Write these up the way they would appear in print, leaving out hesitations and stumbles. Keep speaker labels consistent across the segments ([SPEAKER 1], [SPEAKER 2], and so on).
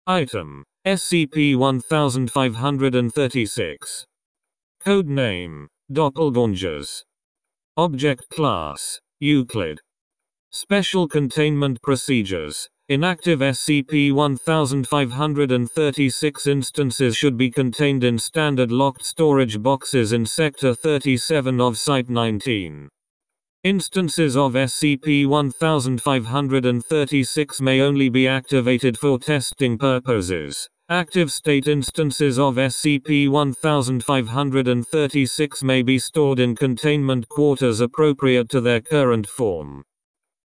[SPEAKER 1] Item: SCP-1536. Code name: Doppelgängers. Object class: Euclid. Special containment procedures. Inactive SCP-1536 instances should be contained in standard locked storage boxes in Sector 37 of Site-19. Instances of SCP-1536 may only be activated for testing purposes. Active state instances of SCP-1536 may be stored in containment quarters appropriate to their current form.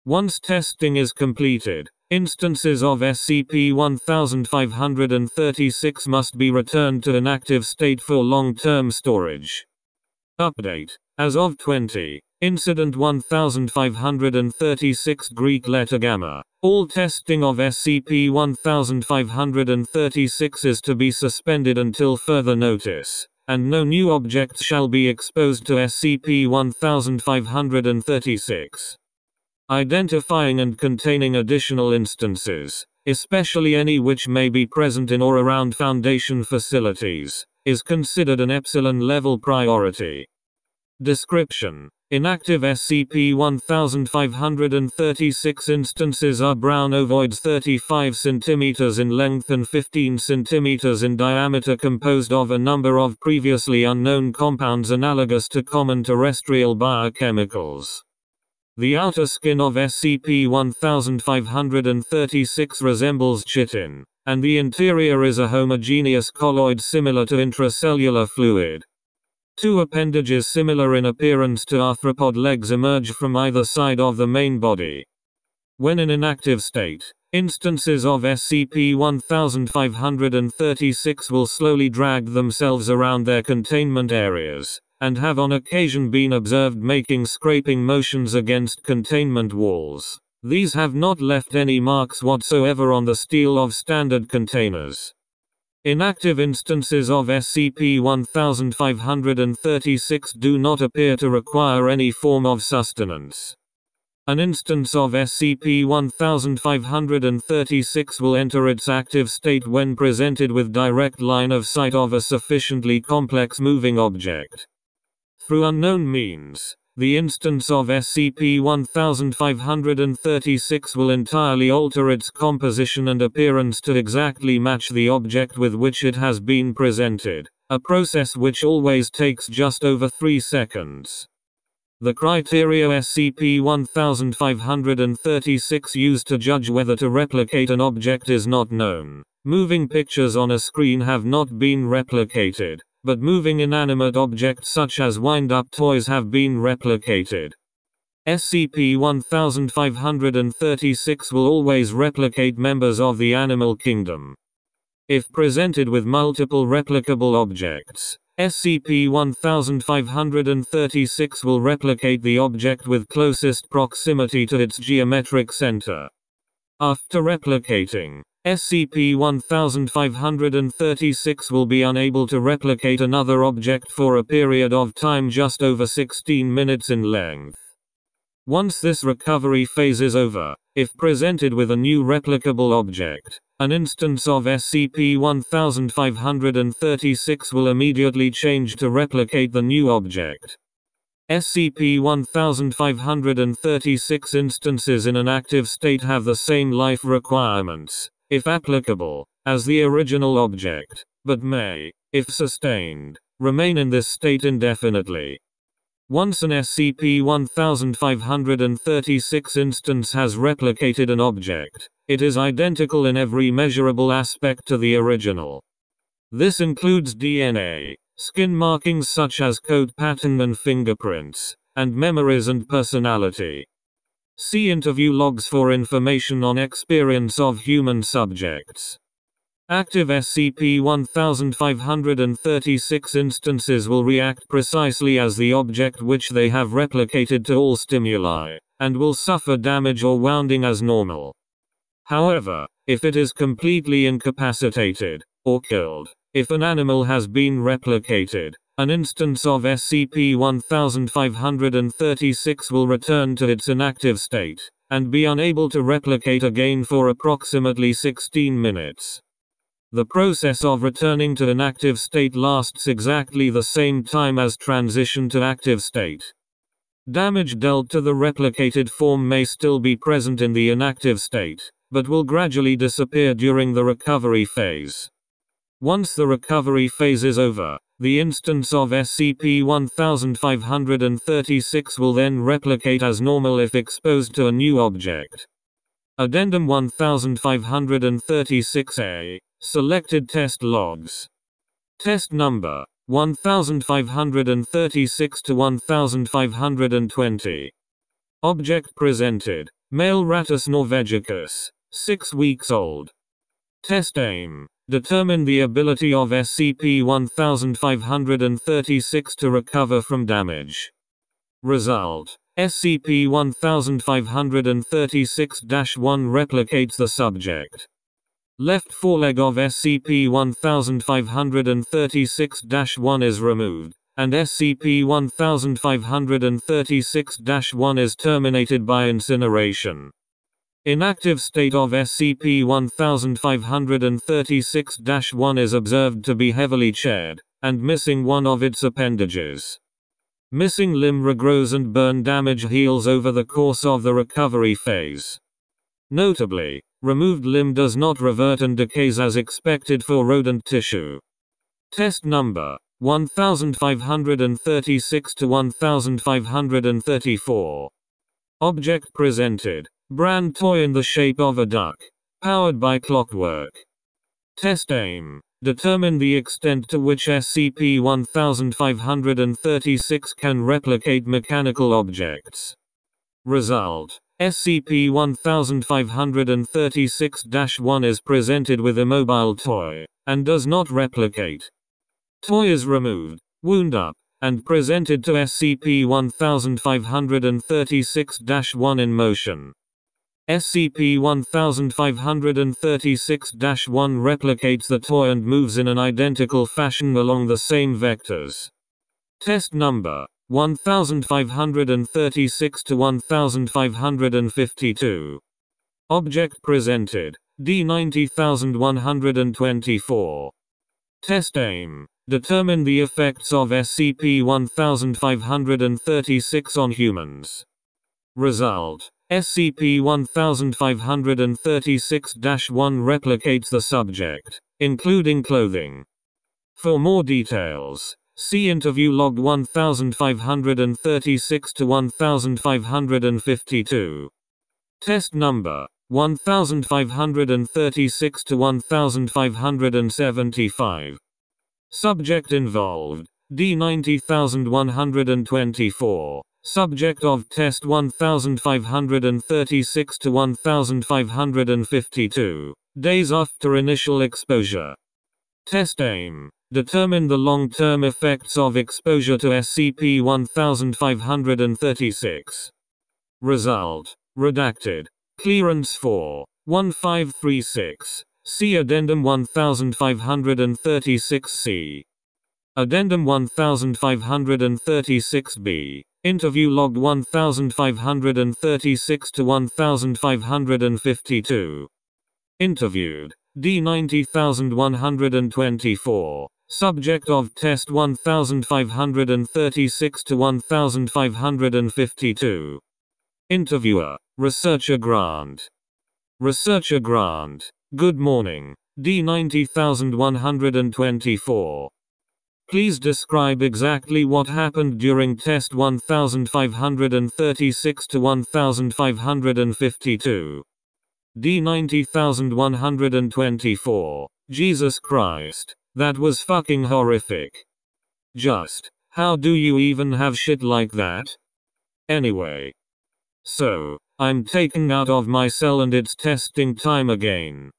[SPEAKER 1] Once testing is completed, instances of SCP-1536 must be returned to an active state for long-term storage. Update. As of 20. Incident 1536 Greek letter Gamma. All testing of SCP-1536 is to be suspended until further notice, and no new objects shall be exposed to SCP-1536. Identifying and containing additional instances, especially any which may be present in or around Foundation facilities, is considered an Epsilon-level priority. Description: Inactive SCP-1536 instances are brown ovoids 35 cm in length and 15 cm in diameter, composed of a number of previously unknown compounds analogous to common terrestrial biochemicals. The outer skin of SCP-1536 resembles chitin, and the interior is a homogeneous colloid similar to intracellular fluid. Two appendages similar in appearance to arthropod legs emerge from either side of the main body. When in inactive state, instances of SCP-1536 will slowly drag themselves around their containment areas, and have on occasion been observed making scraping motions against containment walls. These have not left any marks whatsoever on the steel of standard containers. Inactive instances of SCP-1536 do not appear to require any form of sustenance. An instance of SCP-1536 will enter its active state when presented with direct line of sight of a sufficiently complex moving object. Through unknown means, the instance of SCP-1536 will entirely alter its composition and appearance to exactly match the object with which it has been presented, a process which always takes just over 3 seconds. The criteria SCP-1536 used to judge whether to replicate an object is not known. Moving pictures on a screen have not been replicated, but moving inanimate objects such as wind-up toys have been replicated. SCP-1536 will always replicate members of the animal kingdom. If presented with multiple replicable objects, SCP-1536 will replicate the object with closest proximity to its geometric center. After replicating, SCP-1536 will be unable to replicate another object for a period of time just over 16 minutes in length. Once this recovery phase is over, if presented with a new replicable object, an instance of SCP-1536 will immediately change to replicate the new object. SCP-1536 instances in an active state have the same life requirements, if applicable, as the original object, but may, if sustained, remain in this state indefinitely. Once an SCP-1536 instance has replicated an object, it is identical in every measurable aspect to the original. This includes DNA, skin markings such as coat pattern and fingerprints, and memories and personality. See interview logs for information on experience of human subjects. Active SCP-1536 instances will react precisely as the object which they have replicated to all stimuli, and will suffer damage or wounding as normal. However, if it is completely incapacitated, or killed, if an animal has been replicated, an instance of SCP-1536 will return to its inactive state, and be unable to replicate again for approximately 16 minutes. The process of returning to inactive state lasts exactly the same time as transition to active state. Damage dealt to the replicated form may still be present in the inactive state, but will gradually disappear during the recovery phase. Once the recovery phase is over, the instance of SCP-1536 will then replicate as normal if exposed to a new object. Addendum 1536-A. Selected test logs. Test number 1536 to 1520. Object presented: male Rattus norvegicus, 6 weeks old. Test aim: determine the ability of SCP-1536 to recover from damage. Result: SCP-1536-1 replicates the subject. Left foreleg of SCP-1536-1 is removed, and SCP-1536-1 is terminated by incineration. Inactive state of SCP-1536-1 is observed to be heavily charred, and missing one of its appendages. Missing limb regrows and burn damage heals over the course of the recovery phase. Notably, removed limb does not revert and decays as expected for rodent tissue. Test number 1536 to 1534. Object presented: brand toy in the shape of a duck, powered by clockwork. Test aim: determine the extent to which SCP-1536 can replicate mechanical objects. Result: SCP-1536-1 is presented with immobile toy, and does not replicate. Toy is removed, wound up, and presented to SCP-1536-1 in motion. SCP-1536-1 replicates the toy and moves in an identical fashion along the same vectors. Test number 1536 to 1552. Object presented: D90124. Test aim: determine the effects of SCP-1536 on humans. Result: SCP-1536-1 replicates the subject, including clothing. For more details, see interview log 1536 to 1552. Test number 1536 to 1575. Subject involved: D90124. Subject of test 1536 to 1552. Days after initial exposure. Test aim: determine the long-term effects of exposure to SCP-1536. Result: redacted. Clearance 4.1536. See Addendum 1536-C. Addendum 1536-B. Interview log 1536 to 1552. Interviewed: D90124. Subject of test 1536 to 1552. Interviewer: Researcher Grant. Researcher Grant: good morning, D90124. Please describe exactly what happened during test 1536 to 1552. D90124. Jesus Christ, that was fucking horrific. Just, how do you even have shit like that? Anyway. So, I'm taken out of my cell and it's testing time again.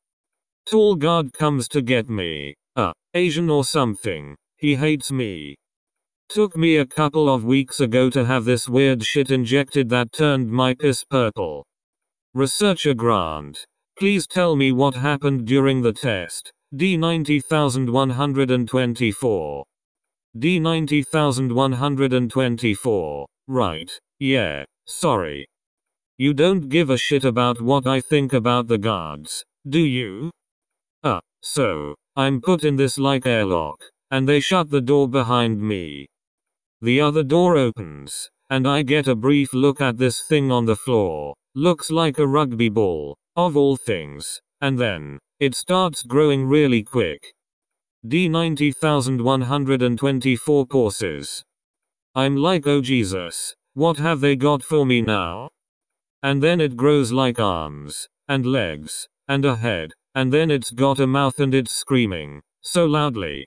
[SPEAKER 1] Tall guard comes to get me. Asian or something. He hates me. Took me a couple of weeks ago to have this weird shit injected that turned my piss purple. Researcher Grant, please tell me what happened during the test. D90124. D90124. Right, yeah, sorry. You don't give a shit about what I think about the guards, do you? So, I'm put in this like airlock, and they shut the door behind me. The other door opens, and I get a brief look at this thing on the floor. Looks like a rugby ball, of all things, and then, it starts growing really quick. D90,124 courses. I'm like, oh Jesus, what have they got for me now? And then it grows like arms, and legs, and a head, and then it's got a mouth and it's screaming, so loudly.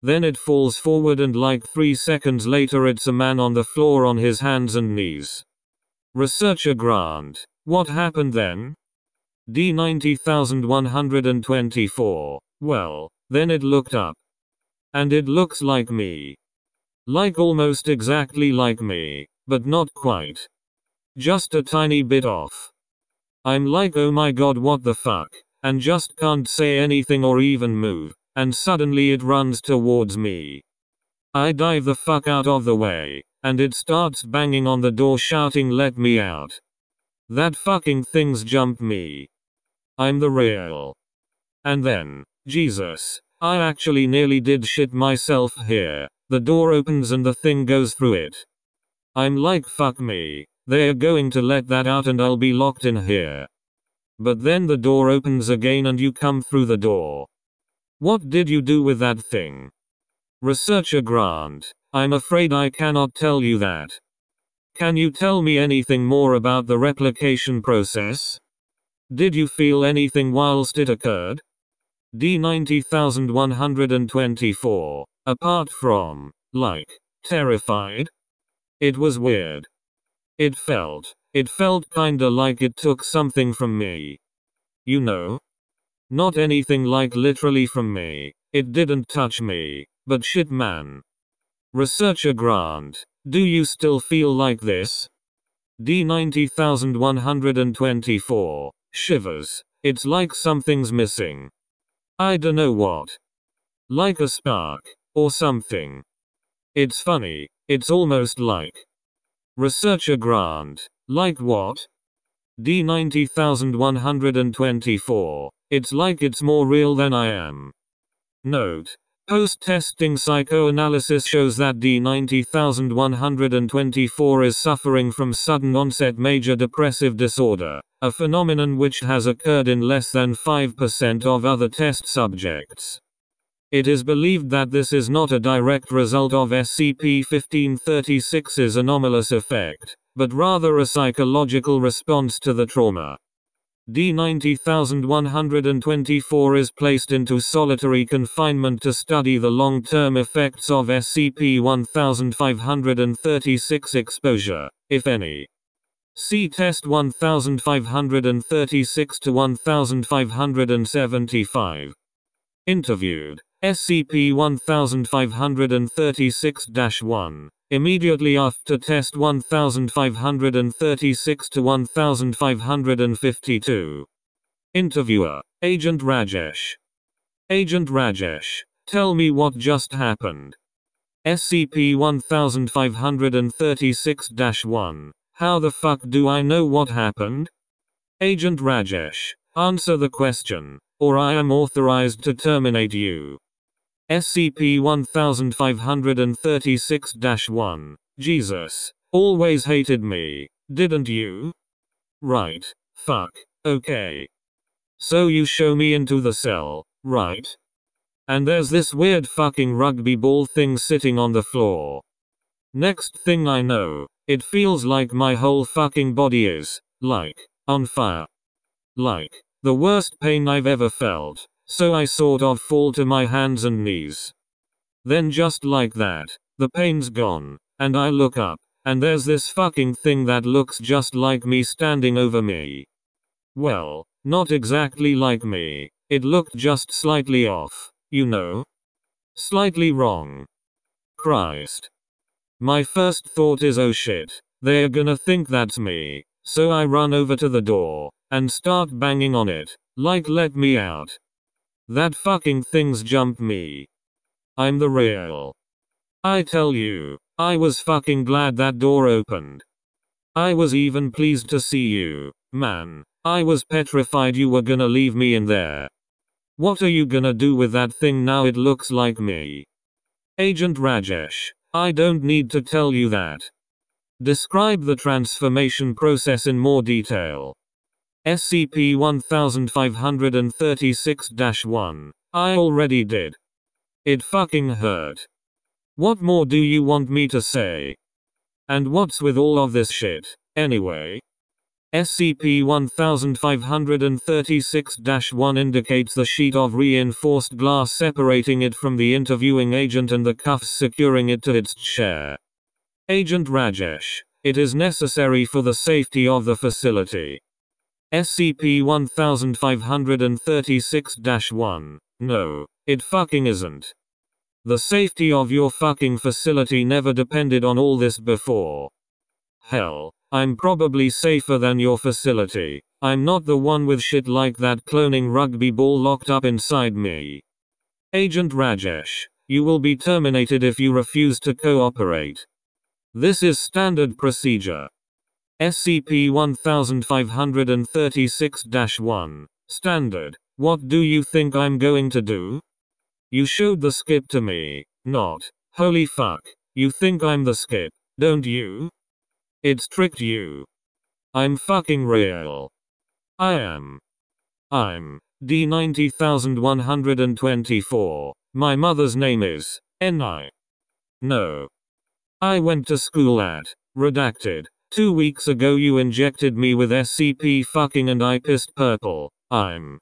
[SPEAKER 1] Then it falls forward and like 3 seconds later it's a man on the floor on his hands and knees. Researcher Grant. What happened then? D90,124. Well, then it looked up. And it looks like me. Like almost exactly like me, but not quite. Just a tiny bit off. I'm like, oh my god, what the fuck, and just can't say anything or even move, and suddenly it runs towards me. I dive the fuck out of the way, and it starts banging on the door shouting, let me out. That fucking thing's jumped me. I'm the real. And then, Jesus, I actually nearly did shit myself here. The door opens and the thing goes through it. I'm like, fuck me. They're going to let that out and I'll be locked in here. But then the door opens again and you come through the door. What did you do with that thing? Researcher Grant. I'm afraid I cannot tell you that. Can you tell me anything more about the replication process? Did you feel anything whilst it occurred? D90,124. Apart from, like, terrified? It was weird. It felt kinda like it took something from me. You know? Not anything like literally from me. It didn't touch me. But shit, man. Researcher Grant. Do you still feel like this? D90,124. Shivers. It's like something's missing. I dunno what. Like a spark. Or something. It's funny. It's almost like. Researcher Grant. Like what? D90,124. It's like it's more real than I am. Note. Post-testing psychoanalysis shows that D90,124 is suffering from sudden-onset major depressive disorder, a phenomenon which has occurred in less than 5% of other test subjects. It is believed that this is not a direct result of SCP-1536's anomalous effect, but rather a psychological response to the trauma. D90,124 is placed into solitary confinement to study the long-term effects of SCP-1536 exposure, if any. See Test 1536 to 1575. Interviewed. SCP-1536-1. Immediately after Test 1536 to 1552. Interviewer. Agent Rajesh. Agent Rajesh. Tell me what just happened. SCP-1536-1. How the fuck do I know what happened? Agent Rajesh. Answer the question, or I am authorized to terminate you. SCP-1536-1. Jesus. Always hated me, didn't you? Right. Fuck. Okay. So you show me into the cell, right? And there's this weird fucking rugby ball thing sitting on the floor. Next thing I know, it feels like my whole fucking body is, like, on fire. Like, the worst pain I've ever felt. So I sort of fall to my hands and knees. Then just like that, the pain's gone, and I look up, and there's this fucking thing that looks just like me standing over me. Well, not exactly like me, it looked just slightly off, you know? Slightly wrong. Christ. My first thought is, oh shit, they're gonna think that's me, so I run over to the door, and start banging on it, like let me out. That fucking thing's jumped me. I'm the real. I tell you, I was fucking glad that door opened. I was even pleased to see you, man. I was petrified you were gonna leave me in there. What are you gonna do with that thing now it looks like me? Agent Rajesh, I don't need to tell you that. Describe the transformation process in more detail. SCP-1536-1. I already did. It fucking hurt. What more do you want me to say? And what's with all of this shit, anyway? SCP-1536-1 indicates the sheet of reinforced glass separating it from the interviewing agent and the cuffs securing it to its chair. Agent Rajesh, it is necessary for the safety of the facility. SCP-1536-1. No, it fucking isn't. The safety of your fucking facility never depended on all this before. Hell, I'm probably safer than your facility. I'm not the one with shit like that cloning rugby ball locked up inside me. Agent Rajesh, you will be terminated if you refuse to cooperate. This is standard procedure. SCP-1536-1. Standard. What do you think I'm going to do? You showed the skip to me. Not. Holy fuck. You think I'm the skip, don't you? It's tricked you. I'm fucking real. I'm D90124. My mother's name is N.I. No. I went to school at redacted. 2 weeks ago you injected me with SCP fucking and I pissed purple. I'm.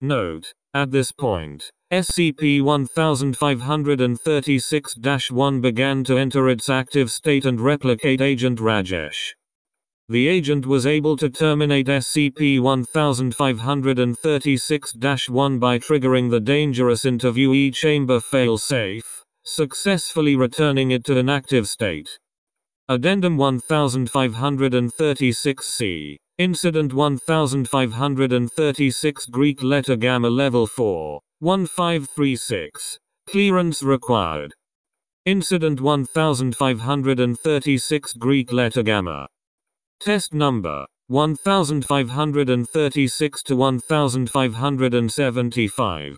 [SPEAKER 1] Note. At this point, SCP-1536-1 began to enter its active state and replicate Agent Rajesh. The agent was able to terminate SCP-1536-1 by triggering the dangerous interviewee chamber failsafe, successfully returning it to an active state. Addendum 1536-C. Incident 1536 Greek letter Gamma Level 4, 1536. Clearance required. Incident 1536 Greek letter Gamma. Test number 1536 to 1575.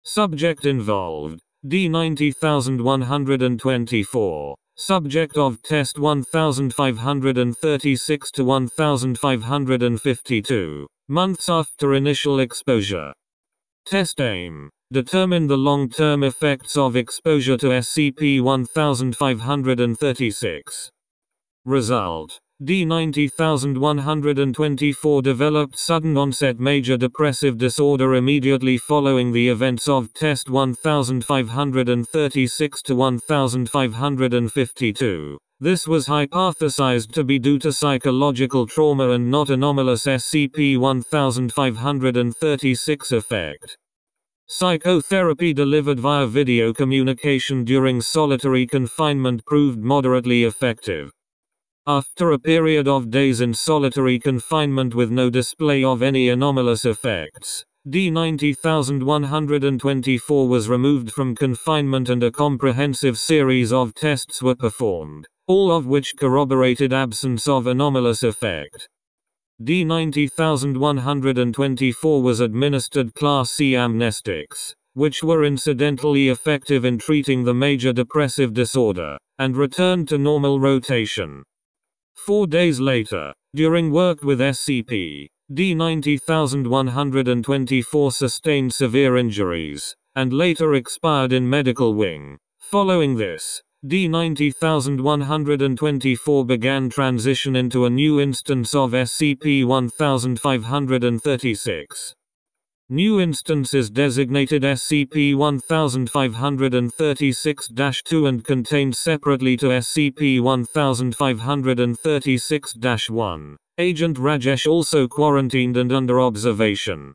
[SPEAKER 1] Subject involved D90124. Subject of test 1536 to 1552. Months after initial exposure. Test aim. Determine the long-term effects of exposure to SCP-1536. Result. D90124 developed sudden onset major depressive disorder immediately following the events of test 1536 to 1552. This was hypothesized to be due to psychological trauma and not anomalous SCP-1536 effect. Psychotherapy delivered via video communication during solitary confinement proved moderately effective. After a period of days in solitary confinement with no display of any anomalous effects, D90124 was removed from confinement and a comprehensive series of tests were performed, all of which corroborated absence of anomalous effect. D90124 was administered Class C amnestics, which were incidentally effective in treating the major depressive disorder, and returned to normal rotation. 4 days later, during work with SCP, D90124 sustained severe injuries, and later expired in medical wing. Following this, D90124 began transition into a new instance of SCP-1536. New instance is designated SCP-1536-2 and contained separately to SCP-1536-1. Agent Rajesh also quarantined and under observation.